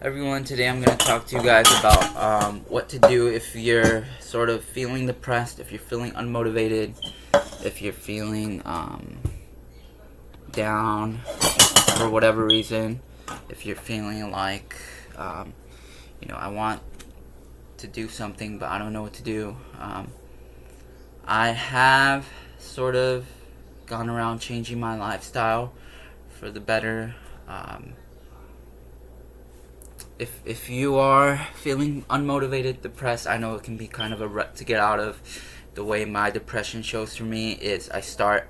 Everyone, today I'm going to talk to you guys about what to do if you're sort of feeling depressed, if you're feeling unmotivated, if you're feeling down for whatever reason, if you're feeling like, I want to do something but I don't know what to do. I have sort of gone around changing my lifestyle for the better. If you are feeling unmotivated, depressed, I know it can be kind of a rut to get out of. The way my depression shows for me is I start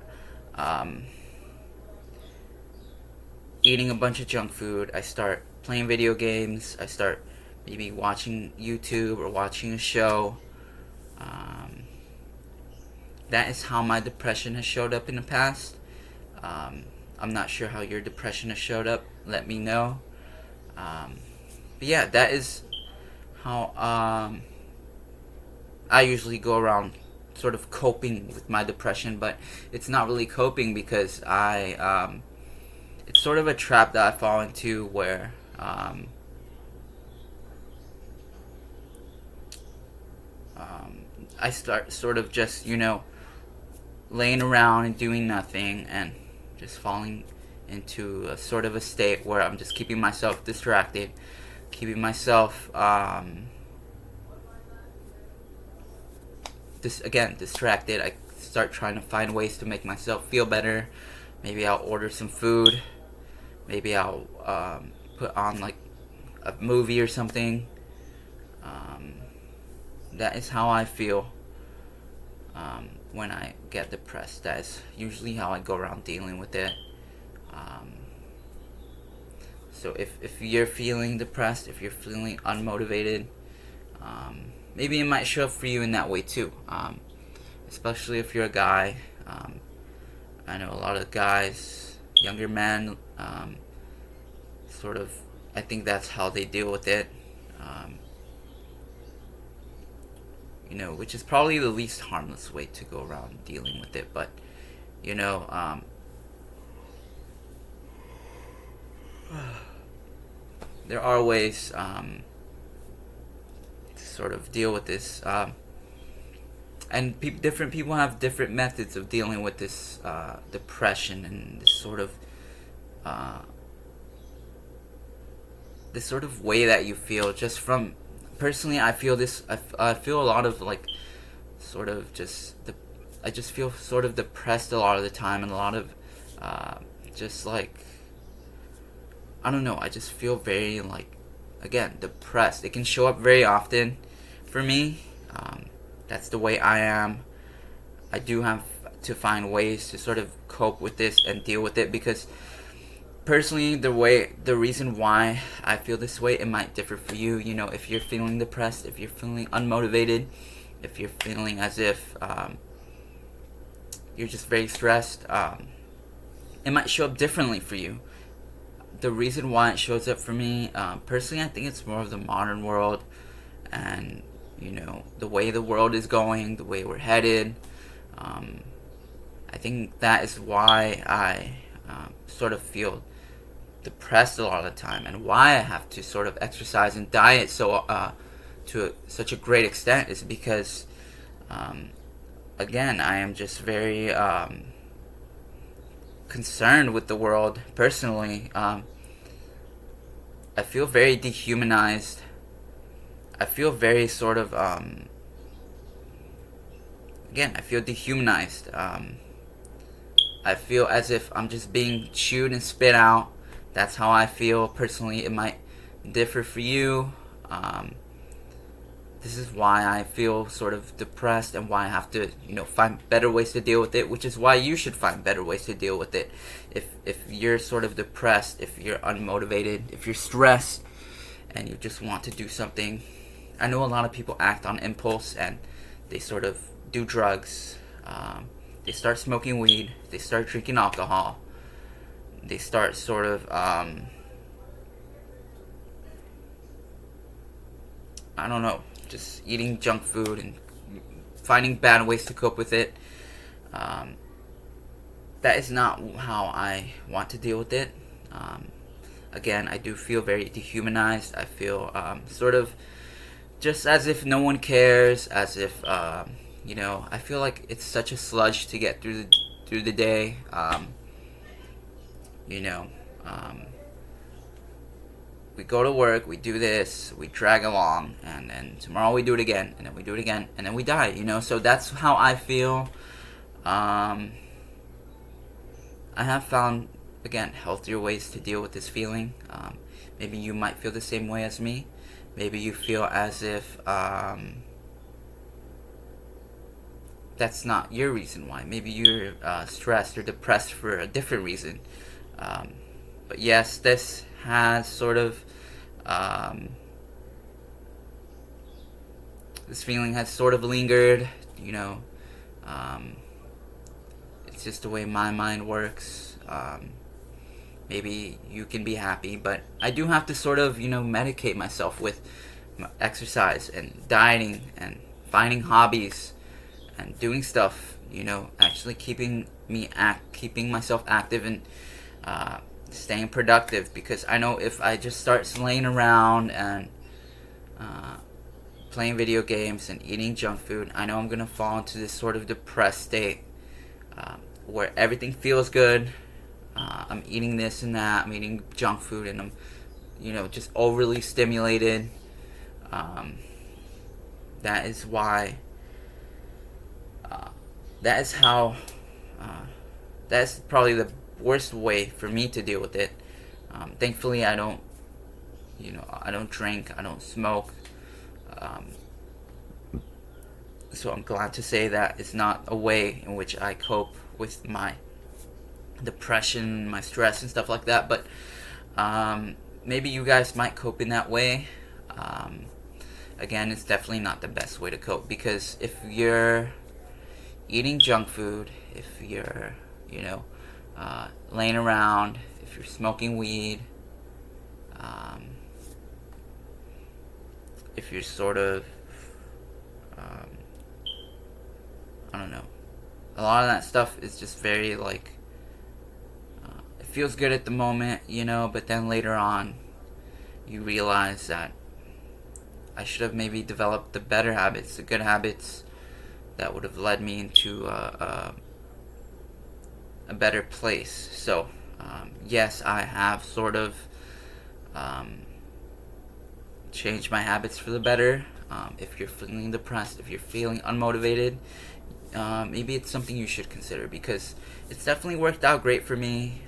eating a bunch of junk food. I start playing video games. I start maybe watching YouTube or watching a show. That is how my depression has showed up in the past. I'm not sure how your depression has showed up. Let me know. But yeah, that is how I usually go around sort of coping with my depression, but it's not really coping because it's sort of a trap that I fall into where I start sort of just, laying around and doing nothing and just falling into a sort of a state where I'm just keeping myself distracted, keeping myself distracted. I start trying to find ways to make myself feel better. Maybe I'll order some food. Maybe I'll put on like a movie or something. That is how I feel when I get depressed. That is usually how I go around dealing with it. So if you're feeling depressed, if you're feeling unmotivated, maybe it might show up for you in that way too. Especially if you're a guy. I know a lot of guys, younger men, sort of, I think that's how they deal with it. Which is probably the least harmless way to go around dealing with it. But, there are ways to sort of deal with this. And different people have different methods of dealing with this depression and this sort of way that you feel. Just from personally, I feel this. I feel a lot of like sort of I just feel sort of depressed a lot of the time, and a lot of just like, I don't know. I just feel very like, again, depressed. It can show up very often for me. That's the way I am. I do have to find ways to sort of cope with this and deal with it, because personally, the reason why I feel this way, it might differ for you. If you're feeling depressed, if you're feeling unmotivated, if you're feeling as if you're just very stressed, it might show up differently for you. The reason why it shows up for me, personally, I think it's more of the modern world and the way the world is going, the way we're headed. I think that is why I sort of feel depressed a lot of the time, and why I have to sort of exercise and diet to such a great extent is because, again, I am just very concerned with the world personally. I feel very dehumanized. I feel very sort of I feel dehumanized. I feel as if I'm just being chewed and spit out. That's how I feel personally. It might differ for you. This is why I feel sort of depressed, and why I have to, find better ways to deal with it, which is why you should find better ways to deal with it. If you're sort of depressed, if you're unmotivated, if you're stressed, and you just want to do something. I know a lot of people act on impulse, and they sort of do drugs. They start smoking weed. They start drinking alcohol. They start sort of, I don't know, just eating junk food and finding bad ways to cope with it. That is not how I want to deal with it. again, I do feel very dehumanized. I feel sort of just as if no one cares, as if I feel like it's such a sludge to get through the day. You know, um, we go to work, we do this, we drag along, and then tomorrow we do it again, and then we do it again, and then we die. So that's how I feel. I have found, again, healthier ways to deal with this feeling. Maybe you might feel the same way as me. Maybe you feel as if that's not your reason why. Maybe you're stressed or depressed for a different reason. But yes, this has sort of this feeling has sort of lingered. It's just the way my mind works. Maybe you can be happy, but I do have to sort of medicate myself with exercise and dieting and finding hobbies and doing stuff. Actually keeping myself active and staying productive, because I know if I just start laying around and playing video games and eating junk food, I know I'm gonna fall into this sort of depressed state where everything feels good. I'm eating this and that. I'm eating junk food, and I'm, just overly stimulated. That is why. That is how. That's probably the worst way for me to deal with it. Thankfully, I don't. I don't drink. I don't smoke. So I'm glad to say that it's not a way in which I cope with my depression, my stress, and stuff like that. But maybe you guys might cope in that way. Again, it's definitely not the best way to cope, because if you're eating junk food, if you're laying around, if you're smoking weed, if you're sort of I don't know, a lot of that stuff is just very like it feels good at the moment, but then later on you realize that I should have maybe developed the better habits, the good habits that would have led me into a better place. So yes, I have sort of changed my habits for the better. If you're feeling depressed, if you're feeling unmotivated, maybe it's something you should consider, because it's definitely worked out great for me.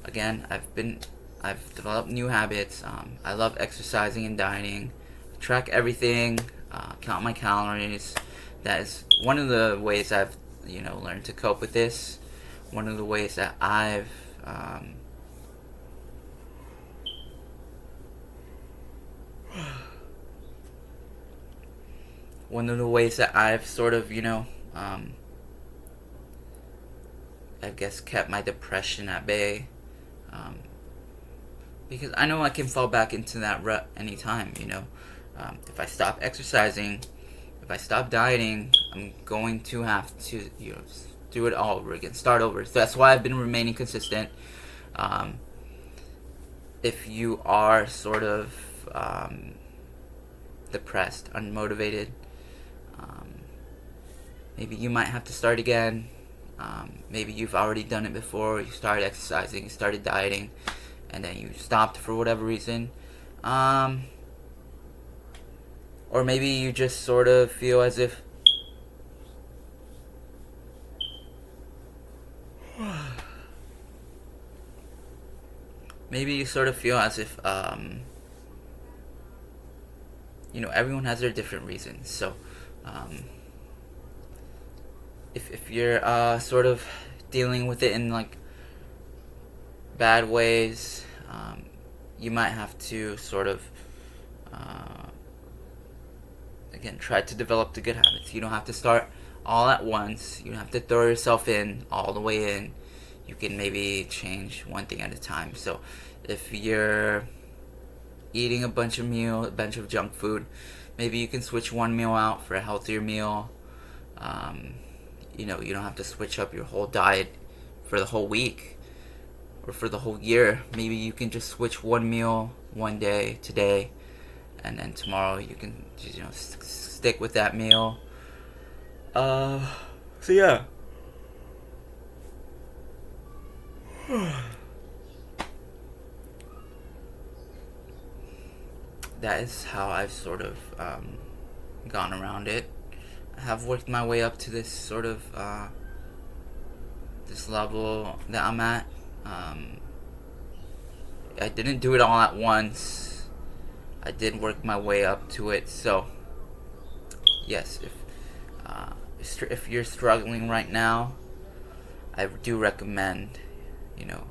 Again, I've developed new habits. I love exercising and dieting. Track everything. Count my calories. That is one of the ways I've learned to cope with this. One of the ways that I've sort of, I guess kept my depression at bay. Because I know I can fall back into that rut anytime, if I stop exercising, if I stop dieting, I'm going to have to, do it all over again, start over. So that's why I've been remaining consistent. If you are sort of depressed, unmotivated, maybe you might have to start again. Maybe you've already done it before. You started exercising, you started dieting, and then you stopped for whatever reason. Or maybe you just sort of feel as if everyone has their different reasons. So if you're sort of dealing with it in like bad ways, you might have to sort of again try to develop the good habits. You don't have to start all at once. You don't have to throw yourself in all the way in. You can maybe change one thing at a time. So if you're eating a bunch of junk food, maybe you can switch one meal out for a healthier meal. You don't have to switch up your whole diet for the whole week. or for the whole year. Maybe you can just switch one meal one day today, and then tomorrow you can just, stick with that meal. So yeah. That is how I've sort of gone around it. I have worked my way up to this sort of this level that I'm at. I didn't do it all at once. I did work my way up to it. So yes, if you're struggling right now, I do recommend, you know,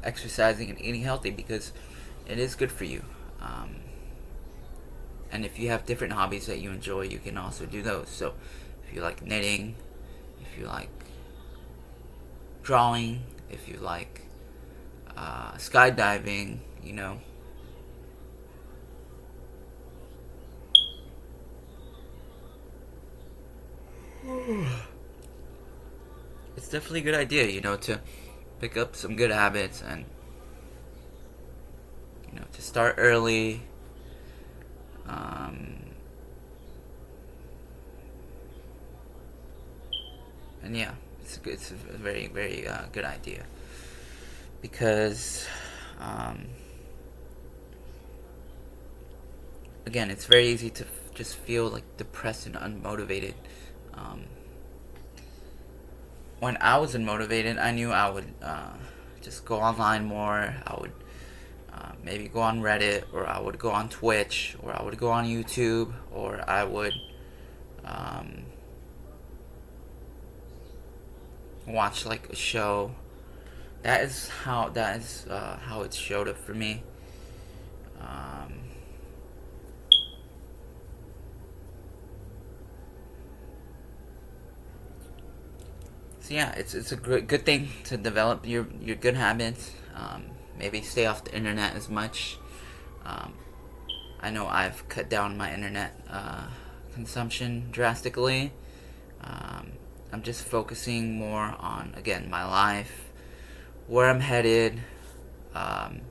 exercising and eating healthy, because it is good for you. And if you have different hobbies that you enjoy, you can also do those. So if you like knitting, if you like drawing, if you like skydiving, it's definitely a good idea, to pick up some good habits and, to start early. And yeah, it's a very, very good idea, because again, it's very easy to just feel like depressed and unmotivated. When I was unmotivated, I knew I would just go online more. I would maybe go on Reddit, or I would go on Twitch, or I would go on YouTube, or I would watch like a show. That is how it showed up for me. So yeah, it's a good thing to develop your good habits. Maybe stay off the internet as much. I know I've cut down my internet consumption drastically. I'm just focusing more on, again, my life, where I'm headed, my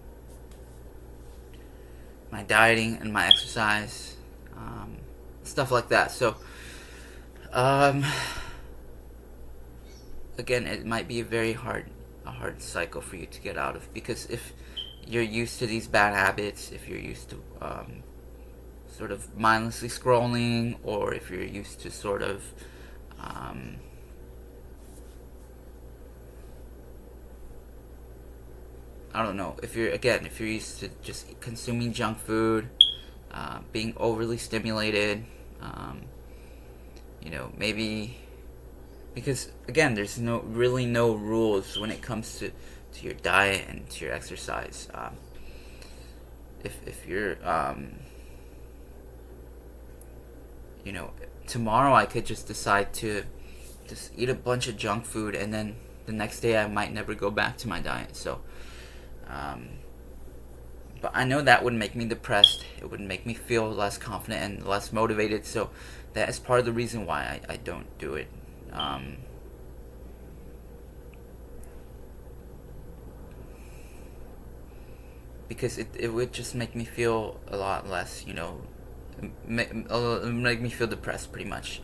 dieting and my exercise, stuff like that. So, again, it might be a hard cycle for you to get out of, because if you're used to these bad habits, if you're used to sort of mindlessly scrolling, or if you're used to sort of I don't know, if you're used to just consuming junk food, being overly stimulated, maybe, because again, there's no rules when it comes to your diet and to your exercise. If you're tomorrow I could just decide to just eat a bunch of junk food, and then the next day I might never go back to my diet. So but I know that would make me depressed. It would make me feel less confident and less motivated. So that is part of the reason why I don't do it. Because it would just make me feel a lot less, make me feel depressed, pretty much.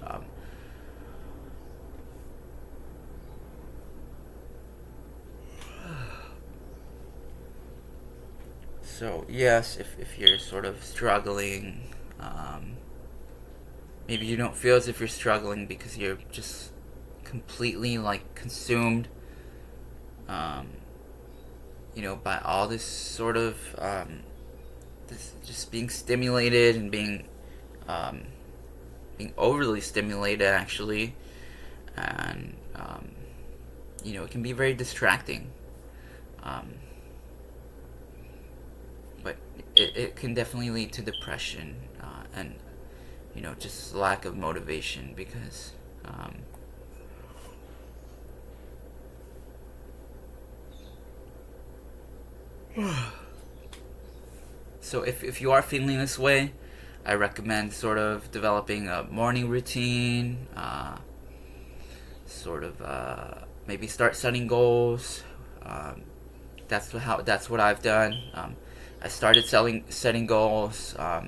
So yes, if you're sort of struggling, maybe you don't feel as if you're struggling because you're just completely like consumed, by all this sort of this just being stimulated and being overly stimulated, actually, and it can be very distracting. But it can definitely lead to depression, and just lack of motivation, because so if you are feeling this way, I recommend sort of developing a morning routine, sort of maybe start setting goals, That's what I've done. I started setting goals. I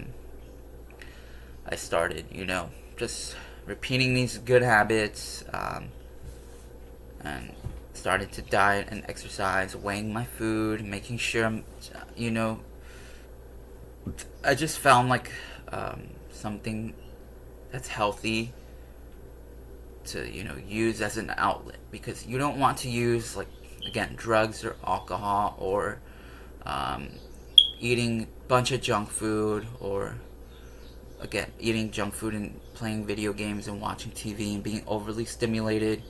started, just repeating these good habits, and started to diet and exercise, weighing my food, making sure you know, I just found like something that's healthy to use as an outlet, because you don't want to use, like, again, drugs or alcohol, or um, eating a bunch of junk food, or again eating junk food and playing video games and watching TV and being overly stimulated.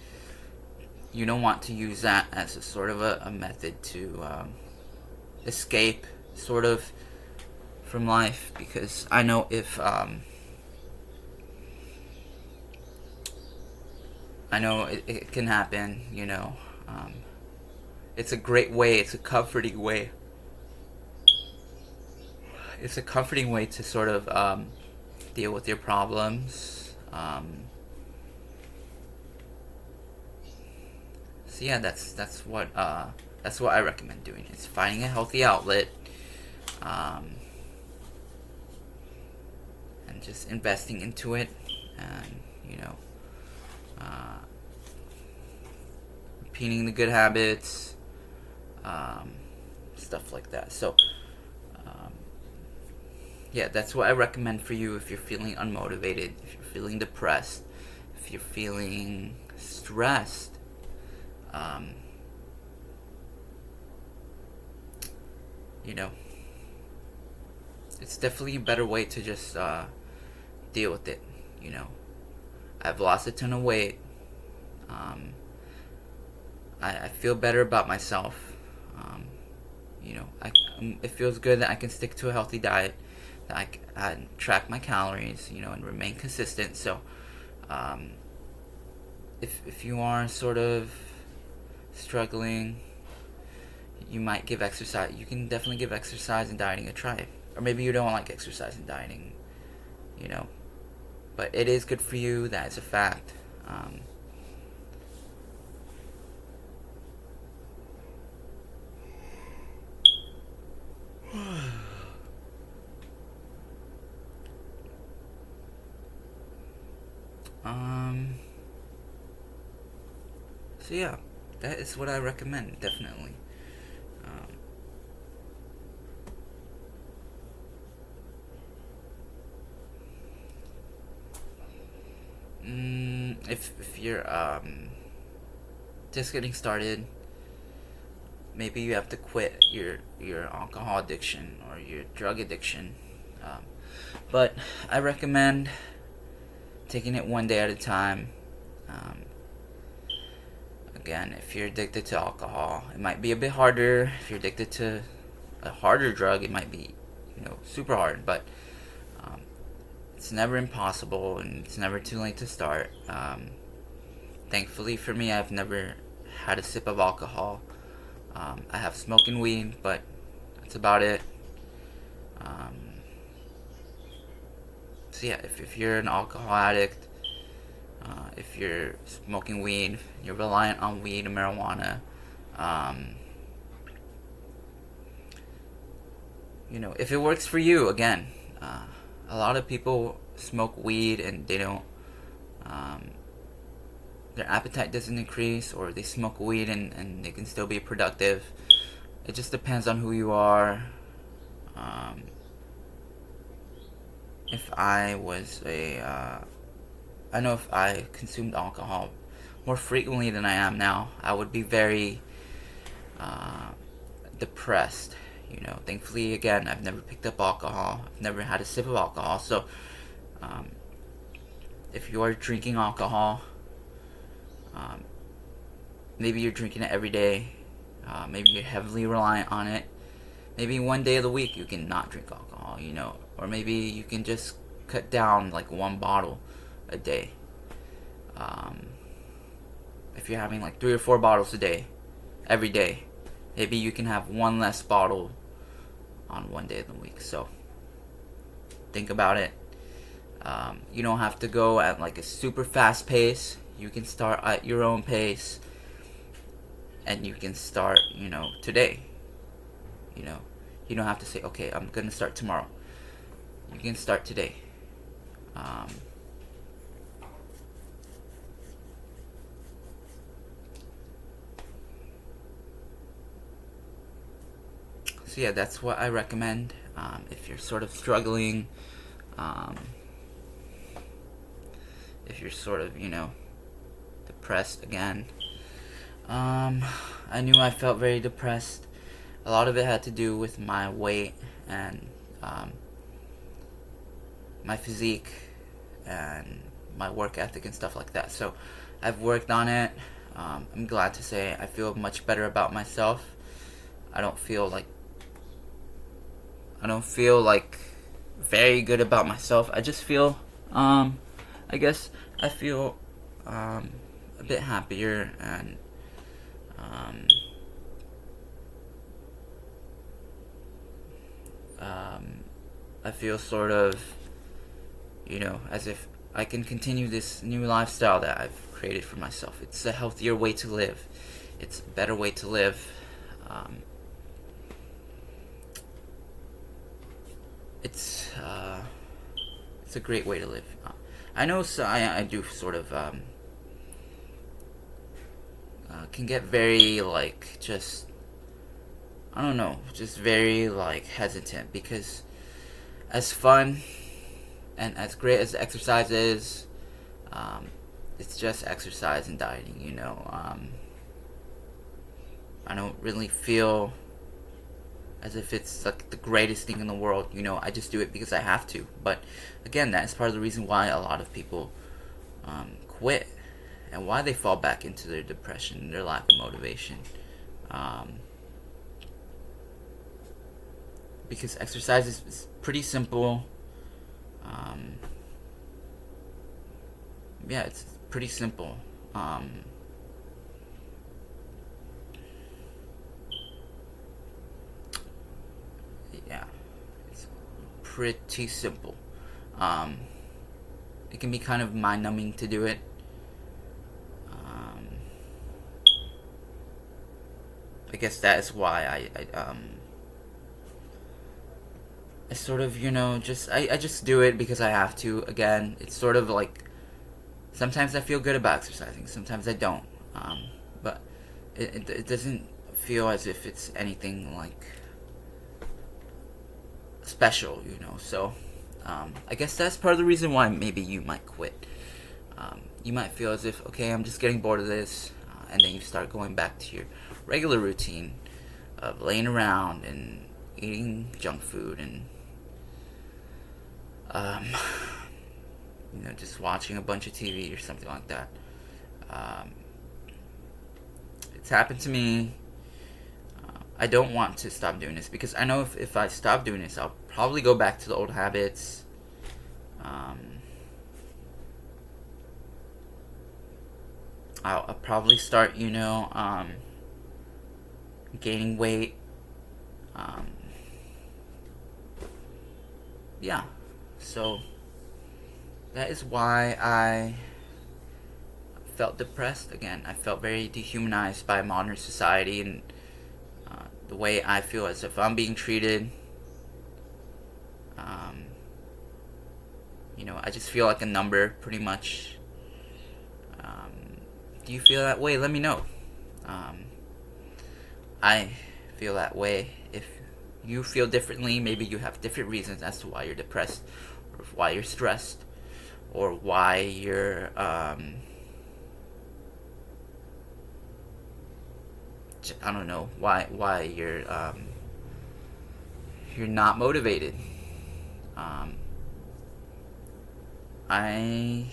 You don't want to use that as a sort of a method to escape sort of from life, because I know if I know it can happen. It's a great way. It's a comforting way. It's a comforting way to sort of deal with your problems. So yeah, that's what I recommend doing. It's finding a healthy outlet, um, and just investing into it, and uh, repeating the good habits, stuff like that. So um, yeah, that's what I recommend for you if you're feeling unmotivated, if you're feeling depressed, if you're feeling stressed. Um, it's definitely a better way to just deal with it. I've lost a ton of weight. Um, I feel better about myself. It feels good that I can stick to a healthy diet, that I track my calories, and remain consistent. So, if you are sort of struggling, you might give exercise. You can definitely give exercise and dieting a try, or maybe you don't like exercise and dieting, but it is good for you. That is a fact. Um, so yeah, that is what I recommend, definitely. Um, if you're just getting started, maybe you have to quit your alcohol addiction or your drug addiction. Um, but I recommend taking it one day at a time. Um, Again, if you're addicted to alcohol, it might be a bit harder. If you're addicted to a harder drug, it might be, super hard. But um, it's never impossible, and it's never too late to start. Thankfully for me, I've never had a sip of alcohol. I have smoking weed, but that's about it. Um, so yeah, if you're an alcohol addict, if you're smoking weed, you're reliant on weed and marijuana, um, if it works for you, again, a lot of people smoke weed and they don't, um, their appetite doesn't increase, or they smoke weed and they can still be productive. It just depends on who you are. Um, if I was I know if I consumed alcohol more frequently than I am now, I would be very uh, depressed. Thankfully, again, I've never picked up alcohol. I've never had a sip of alcohol. So, um, if you are drinking alcohol, um, maybe you're drinking it every day. Maybe you're heavily reliant on it. Maybe one day of the week you can not drink alcohol, or maybe you can just cut down like one bottle a day. If you're having like 3 or 4 bottles a day, every day, maybe you can have one less bottle on one day of the week. So think about it. You don't have to go at like a super fast pace. You can start at your own pace, and you can start, today. You know, you don't have to say, okay, I'm gonna start tomorrow. You can start today. Um, so yeah, that's what I recommend. If you're sort of struggling, um, if you're sort of, depressed again. I knew I felt very depressed. A lot of it had to do with my weight and my physique and my work ethic and stuff like that. So I've worked on it. I'm glad to say I feel much better about myself. I don't feel like very good about myself. I just feel I guess I feel a bit happier, and um, I feel sort of, as if I can continue this new lifestyle that I've created for myself. It's a healthier way to live. It's a better way to live. It's a great way to live. I know, so I do sort of can get very just, I don't know, just very hesitant, because as fun and as great as exercise is, it's just exercise and dieting. I don't really feel as if it's like the greatest thing in the world. I just do it because I have to. But again, that is part of the reason why a lot of people quit, and why they fall back into their depression, their lack of motivation. Because exercise is pretty simple. Yeah, it's pretty simple. Yeah, it's pretty simple. Um, it can be kind of mind-numbing to do it. I guess that is why I sort of, I just do it because I have to. Again, it's sort of like, sometimes I feel good about exercising, sometimes I don't. But it doesn't feel as if it's anything special, So I guess that's part of the reason why maybe you might quit. You might feel as if, okay, I'm just getting bored of this, and then you start going back to your regular routine of laying around and eating junk food and just watching a bunch of TV or something like that. It's happened to me. I don't want to stop doing this, because I know if I stop doing this, I'll probably go back to the old habits. I'll probably start, gaining weight. Yeah. So that is why I felt depressed again. I felt very dehumanized by modern society, and the way I feel as if I'm being treated. I just feel like a number, pretty much. Do you feel that way? Let me know. I feel that way. If you feel differently, maybe you have different reasons as to why you're depressed, or why you're stressed, or why you're I don't know, why you're not motivated. I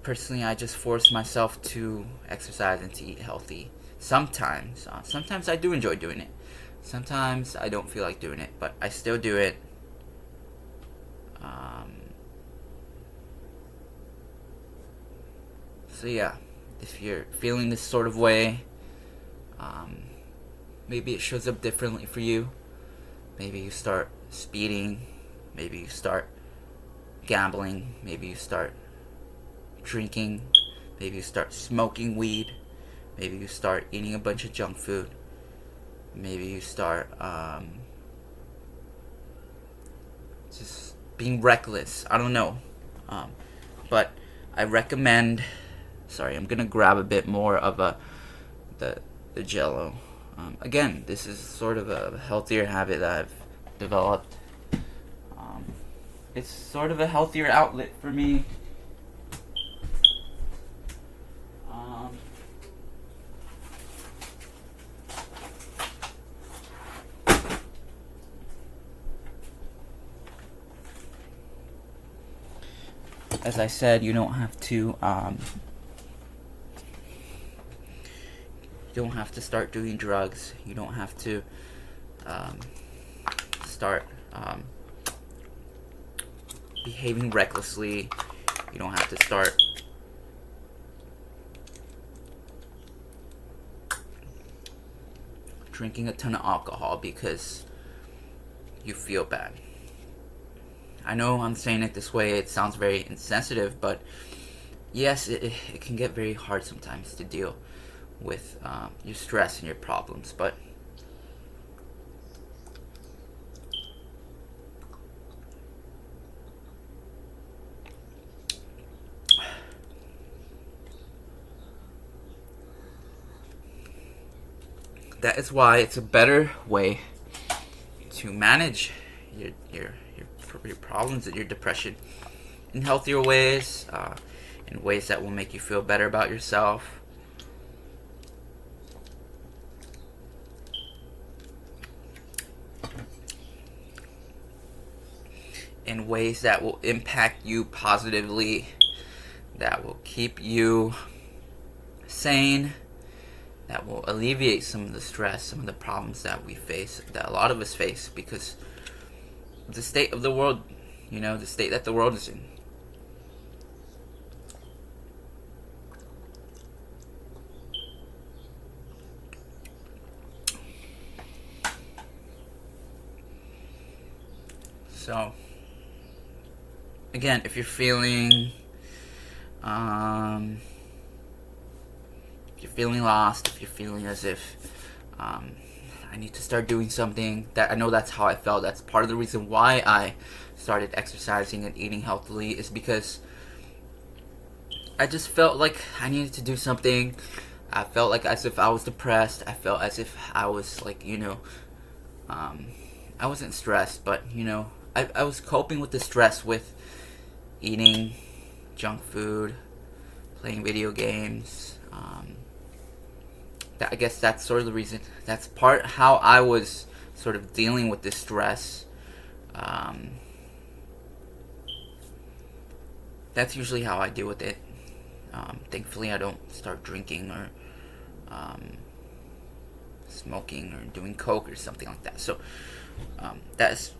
personally, I just force myself to exercise and to eat healthy. Sometimes I do enjoy doing it. Sometimes I don't feel like doing it, but I still do it. So yeah, if you're feeling this sort of way, maybe it shows up differently for you. Maybe you start speeding. Maybe you start gambling. Maybe you start drinking. Maybe you start smoking weed. Maybe you start eating a bunch of junk food. Maybe you start just being reckless. I don't know. Um, but I recommend. Sorry, I'm gonna grab a bit more of the Jello. Again, this is sort of a healthier habit that I've developed. It's sort of a healthier outlet for me. As I said, you don't have to start doing drugs. You don't have to start behaving recklessly. You don't have to start drinking a ton of alcohol because you feel bad. I know I'm saying it this way, it sounds very insensitive, but yes, it can get very hard sometimes to deal with your stress and your problems, but that is why it's a better way to manage your problems and your depression in healthier ways, in ways that will make you feel better about yourself. In ways that will impact you positively, that will keep you sane, that will alleviate some of the stress, some of the problems that we face, that a lot of us face, because the state of the world, the state that the world is in. So, again, if you're feeling lost, if you're feeling as if I need to start doing something, that I know that's how I felt. That's part of the reason why I started exercising and eating healthily, is because I just felt like I needed to do something. I felt like as if I was depressed. I felt as if I was like, I wasn't stressed, but I was coping with the stress with eating junk food, playing video games. I guess that's sort of the reason. That's part how I was sort of dealing with this stress. That's usually how I deal with it. Thankfully, I don't start drinking or smoking or doing coke or something like that. So that's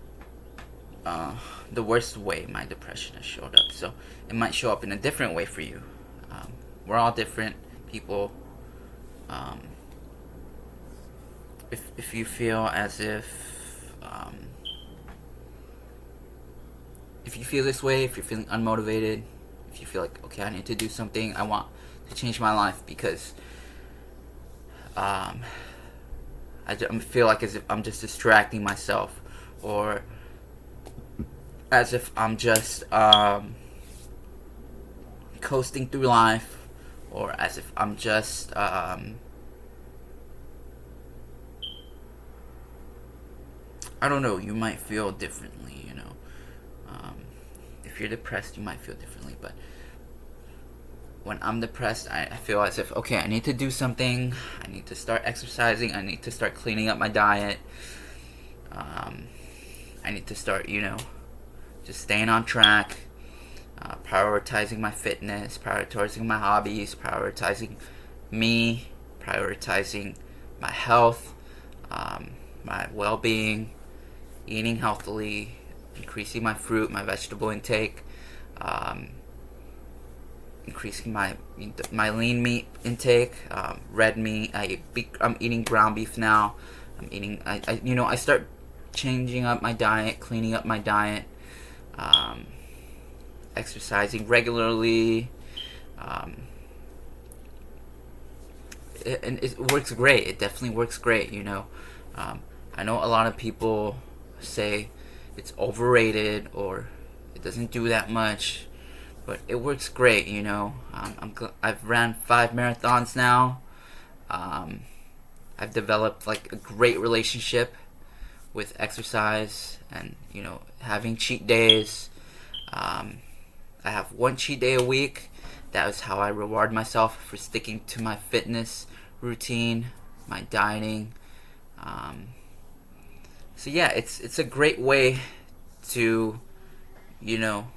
the worst way my depression has showed up. So it might show up in a different way for you. We're all different people. If you feel as if you feel this way, if you're feeling unmotivated, if you feel like, okay, I need to do something, I want to change my life because I feel like as if I'm just distracting myself, or as if I'm just coasting through life, or as if I'm just I don't know, you might feel differently, if you're depressed, you might feel differently, but when I'm depressed, I feel as if, okay, I need to do something, I need to start exercising, I need to start cleaning up my diet, I need to start, just staying on track, prioritizing my fitness, prioritizing my hobbies, prioritizing me, prioritizing my health, my well-being, eating healthily, increasing my fruit, my vegetable intake, increasing my lean meat intake, red meat. I'm eating ground beef now. I start changing up my diet, cleaning up my diet, exercising regularly, and it works great. It definitely works great. Um, I know a lot of people say it's overrated or it doesn't do that much, but it works great. I've ran 5 marathons now. Um, I've developed like a great relationship with exercise and having cheat days. Um, I have one cheat day a week. That is how I reward myself for sticking to my fitness routine, my dieting. Um, so yeah, it's a great way to you know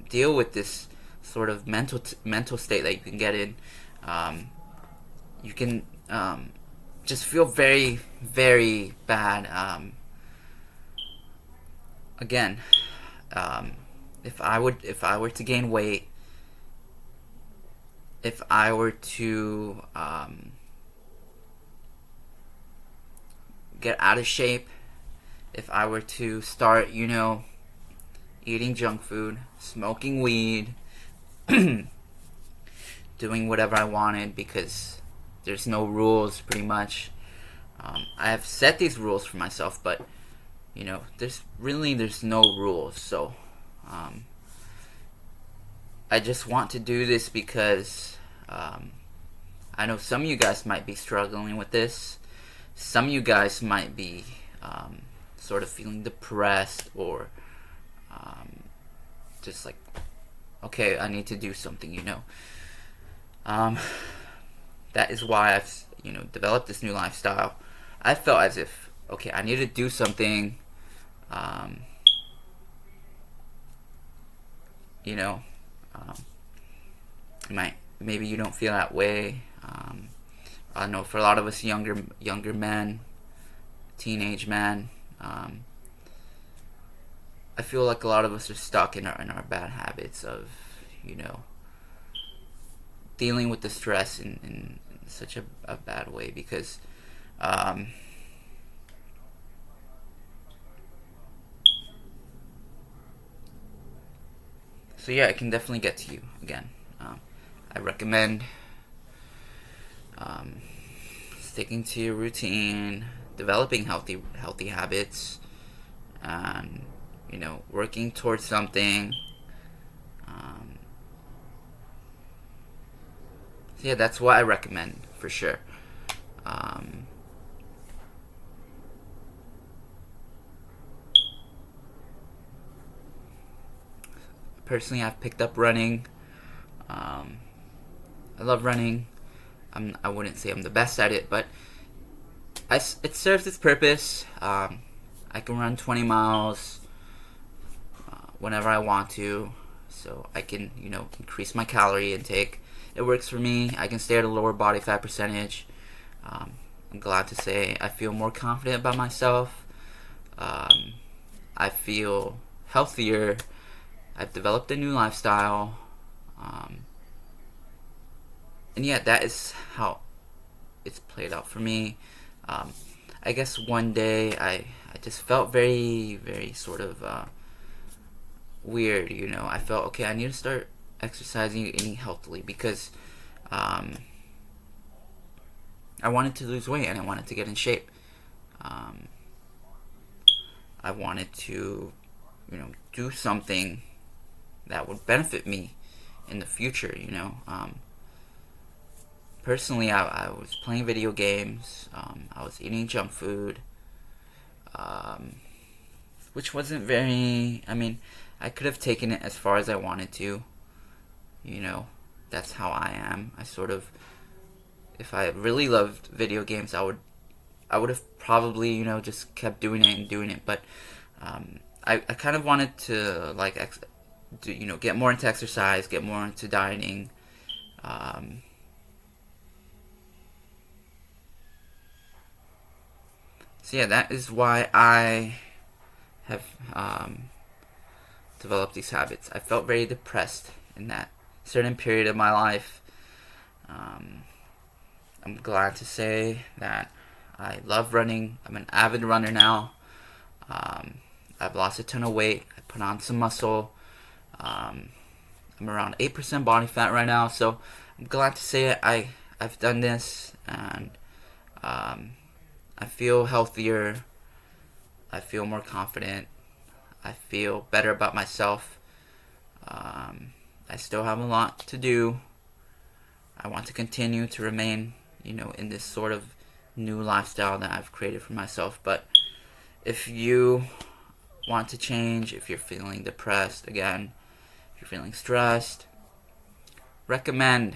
deal with this sort of mental state that you can get in. You can just feel very very bad. Again, um, if I were to gain weight, if I were to get out of shape, if I were to start, eating junk food, smoking weed, doing whatever I wanted because there's no rules, pretty much. I have set these rules for myself, but there's no rules. So I just want to do this because I know some of you guys might be struggling with this. Some of you guys might be sort of feeling depressed or just like, okay, I need to do something. That is why I've developed this new lifestyle. I felt as if, okay, I need to do something. You know, maybe you don't feel that way. I know for a lot of us younger men, teenage men, I feel like a lot of us are stuck in our bad habits of dealing with the stress in such a bad way because so yeah, it can definitely get to you again. I recommend sticking to your routine, developing healthy habits, and working towards something. So yeah, that's what I recommend for sure. Personally, I've picked up running. I love running. I wouldn't say I'm the best at it, but it serves its purpose. I can run 20 miles whenever I want to, so I can increase my calorie intake. It works for me. I can stay at a lower body fat percentage. I'm glad to say I feel more confident about myself. I feel healthier. I've developed a new lifestyle. And yeah, that is how it's played out for me. I guess one day I just felt very, very sort of weird, I felt, okay, I need to start exercising, eating healthily because I wanted to lose weight and I wanted to get in shape. I wanted to, do something that would benefit me in the future, Personally, I was playing video games. I was eating junk food, which wasn't very. I mean, I could have taken it as far as I wanted to. That's how I am. I sort of, if I really loved video games, I would have probably just kept doing it and doing it. But I kind of wanted to get more into exercise, get more into dieting. So yeah, that is why I have developed these habits. I felt very depressed in that certain period of my life. I'm glad to say that I love running. I'm an avid runner now. I've lost a ton of weight. I put on some muscle. I'm around 8% body fat right now, so I'm glad to say I've done this. and I feel healthier. I feel more confident. I feel better about myself. I still have a lot to do. I want to continue to remain, in this sort of new lifestyle that I've created for myself. But if you want to change, if you're feeling depressed, again, if you're feeling stressed, recommend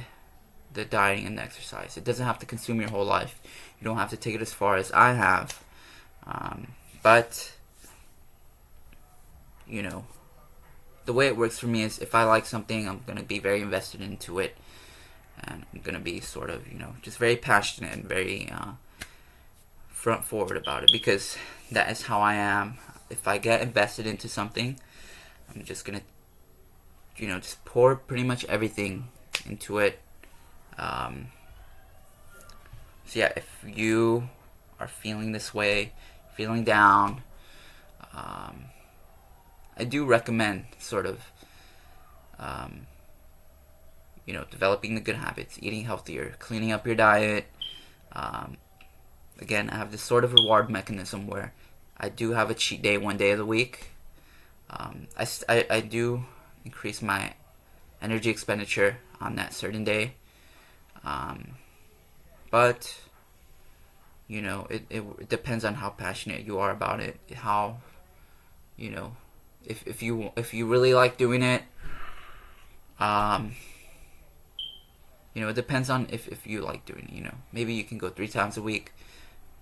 the dieting and the exercise. It doesn't have to consume your whole life. You don't have to take it as far as I have. But, the way it works for me is if I like something, I'm going to be very invested into it. And I'm going to be sort of, just very passionate and very front forward about it, because that is how I am. If I get invested into something, I'm just going to, just pour pretty much everything into it. So yeah, if you are feeling this way, feeling down, I do recommend sort of, developing the good habits, eating healthier, cleaning up your diet. Again, I have this sort of reward mechanism where I do have a cheat day one day of the week. I do increase my energy expenditure on that certain day. But, it depends on how passionate you are about it. How, if you really like doing it, it depends on if you like doing it, Maybe you can go 3 times a week.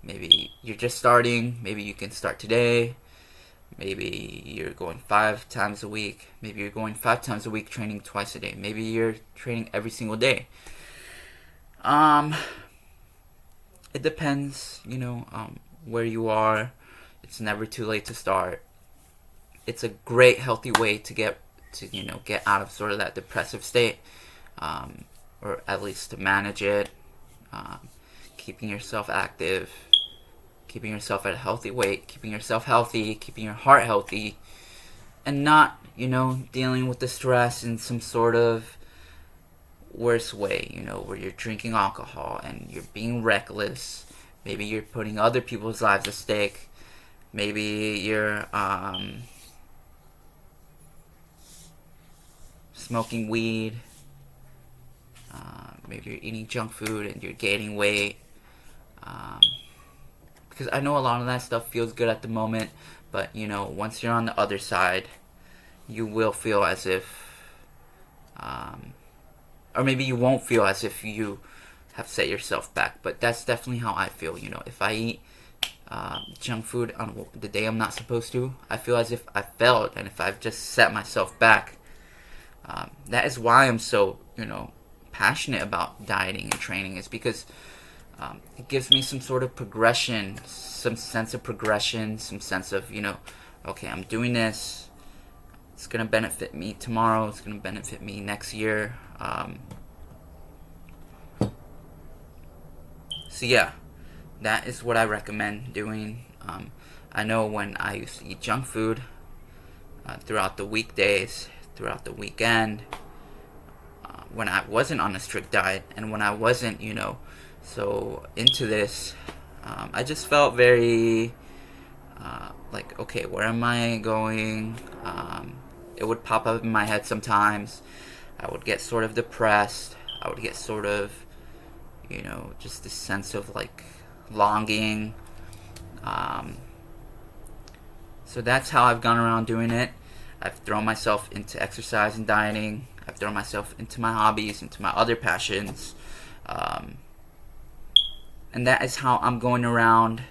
Maybe you're just starting. Maybe you can start today. Maybe you're going 5 times a week. Maybe you're going 5 times a week, training twice a day. Maybe you're training every single day. It depends, where you are. It's never too late to start. It's a great, healthy way to get out of sort of that depressive state, or at least to manage it. Keeping yourself active, keeping yourself at a healthy weight, keeping yourself healthy, keeping your heart healthy, and not, dealing with the stress in some sort of worse way, where you're drinking alcohol and you're being reckless. Maybe you're putting other people's lives at stake. Maybe you're smoking weed. Maybe you're eating junk food and you're gaining weight. Because I know a lot of that stuff feels good at the moment, but once you're on the other side, you will feel as if, or maybe you won't feel as if you have set yourself back. But that's definitely how I feel. If I eat junk food on the day I'm not supposed to, I feel as if I failed, and if I've just set myself back. That is why I'm so, passionate about dieting and training, is because it gives me some sort of progression, some sense of progression, some sense of, okay, I'm doing this. It's going to benefit me tomorrow. It's going to benefit me next year. So yeah, that is what I recommend doing. I know when I used to eat junk food throughout the weekdays, throughout the weekend, when I wasn't on a strict diet, and when I wasn't, so into this, I just felt very like, okay, where am I going? It would pop up in my head sometimes. I would get sort of depressed. I would get sort of, just this sense of like longing. So that's how I've gone around doing it. I've thrown myself into exercise and dieting. I've thrown myself into my hobbies, into my other passions. And that is how I'm going around,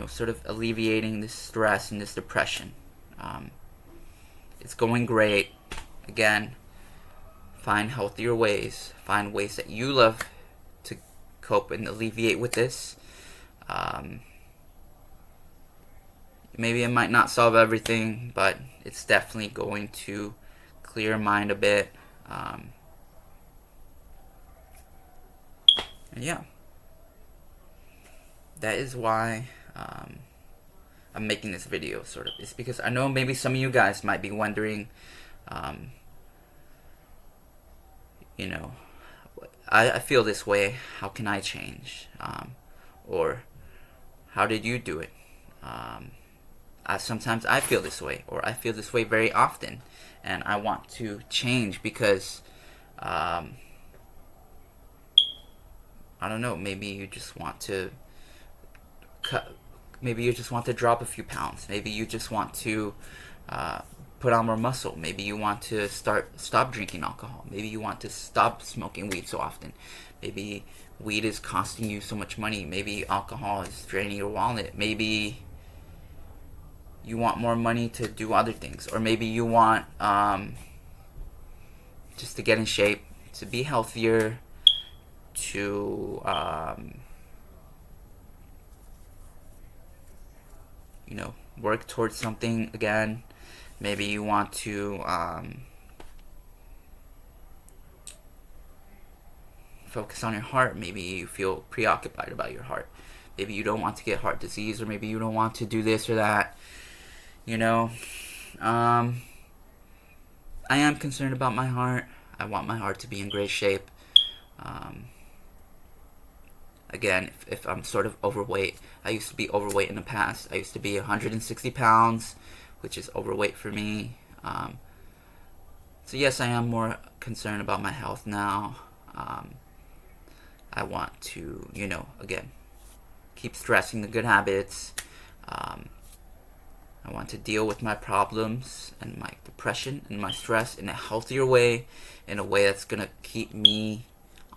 sort of alleviating this stress and this depression. It's going great. Again, find healthier ways. Find ways that you love to cope and alleviate with this. Maybe it might not solve everything, but it's definitely going to clear your mind a bit. And yeah, that is why I'm making this video, sort of. It's because I know maybe some of you guys might be wondering, I feel this way. How can I change? Or how did you do it? Sometimes I feel this way, or I feel this way very often, and I want to change because I don't know. Maybe you just want to cut. Maybe you just want to drop a few pounds. Maybe you just want to put on more muscle. Maybe you want to stop drinking alcohol. Maybe you want to stop smoking weed so often. Maybe weed is costing you so much money. Maybe alcohol is draining your wallet. Maybe you want more money to do other things, or maybe you want just to get in shape, to be healthier, to work towards something again. Maybe you want to focus on your heart. Maybe you feel preoccupied about your heart. Maybe you don't want to get heart disease, or maybe you don't want to do this or that. I am concerned about my heart. I want my heart to be in great shape. Again, if I'm sort of overweight, I used to be overweight in the past. I used to be 160 pounds, which is overweight for me. So yes, I am more concerned about my health now. I want to, again, keep stressing the good habits. I want to deal with my problems and my depression and my stress in a healthier way, in a way that's going to keep me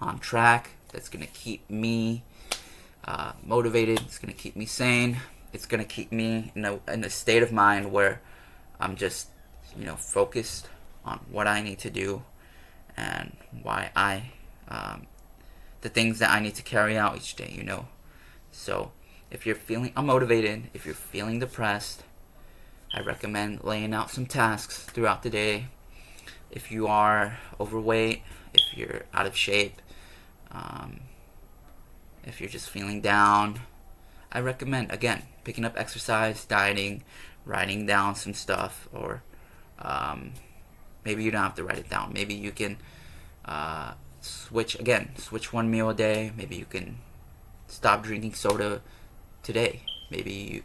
on track, that's going to keep me motivated, it's going to keep me sane, it's going to keep me in a state of mind where I'm just, focused on what I need to do and why the things that I need to carry out each day, So if you're feeling unmotivated, if you're feeling depressed, I recommend laying out some tasks throughout the day. If you are overweight, if you're out of shape, if you're just feeling down, I recommend, again, picking up exercise, dieting, writing down some stuff, or maybe you don't have to write it down. Maybe you can switch one meal a day. Maybe you can stop drinking soda today. Maybe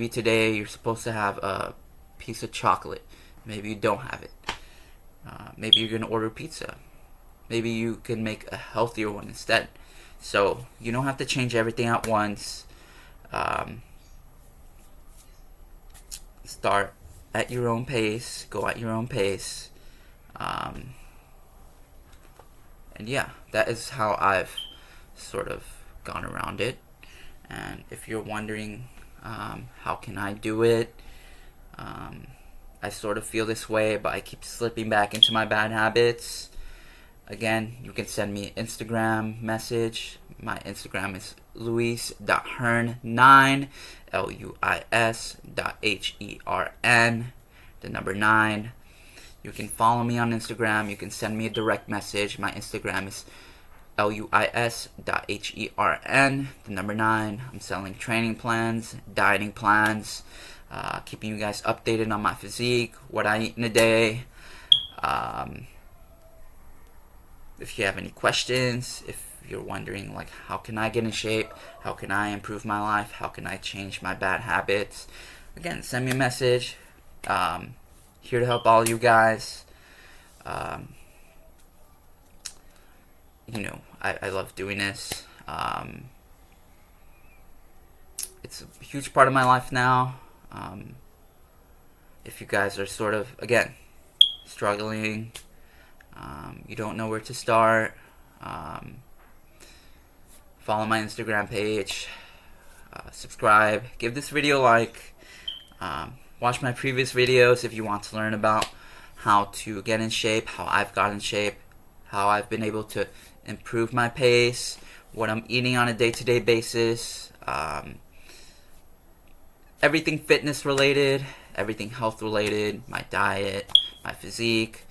today you're supposed to have a piece of chocolate. Maybe you don't have it. Maybe you're gonna order pizza. Maybe you can make a healthier one instead. So you don't have to change everything at once. Start at your own pace. Go at your own pace. And yeah, that is how I've sort of gone around it. And if you're wondering, how can I do it? I sort of feel this way, but I keep slipping back into my bad habits. Again, you can send me an Instagram message. My Instagram is luis.hern9, luis.hern, the number 9. You can follow me on Instagram. You can send me a direct message. My Instagram is luis.hern, the number 9. I'm selling training plans, dieting plans, keeping you guys updated on my physique, what I eat in a day. If you have any questions, if you're wondering, like, how can I get in shape? How can I improve my life? How can I change my bad habits? Again, send me a message. Here to help all you guys. I love doing this. It's a huge part of my life now. If you guys are sort of, again, struggling, you don't know where to start, follow my Instagram page, subscribe, give this video a like, watch my previous videos if you want to learn about how to get in shape, how I've got in shape, how I've been able to improve my pace, what I'm eating on a day-to-day basis, everything fitness related, everything health related, my diet, my physique,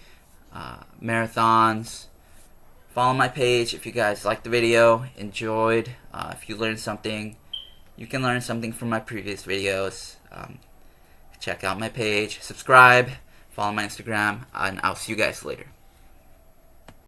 marathons. Follow my page if you guys liked the video, enjoyed. If you learned something, you can learn something from my previous videos. Check out my page, subscribe, follow my Instagram, and I'll see you guys later.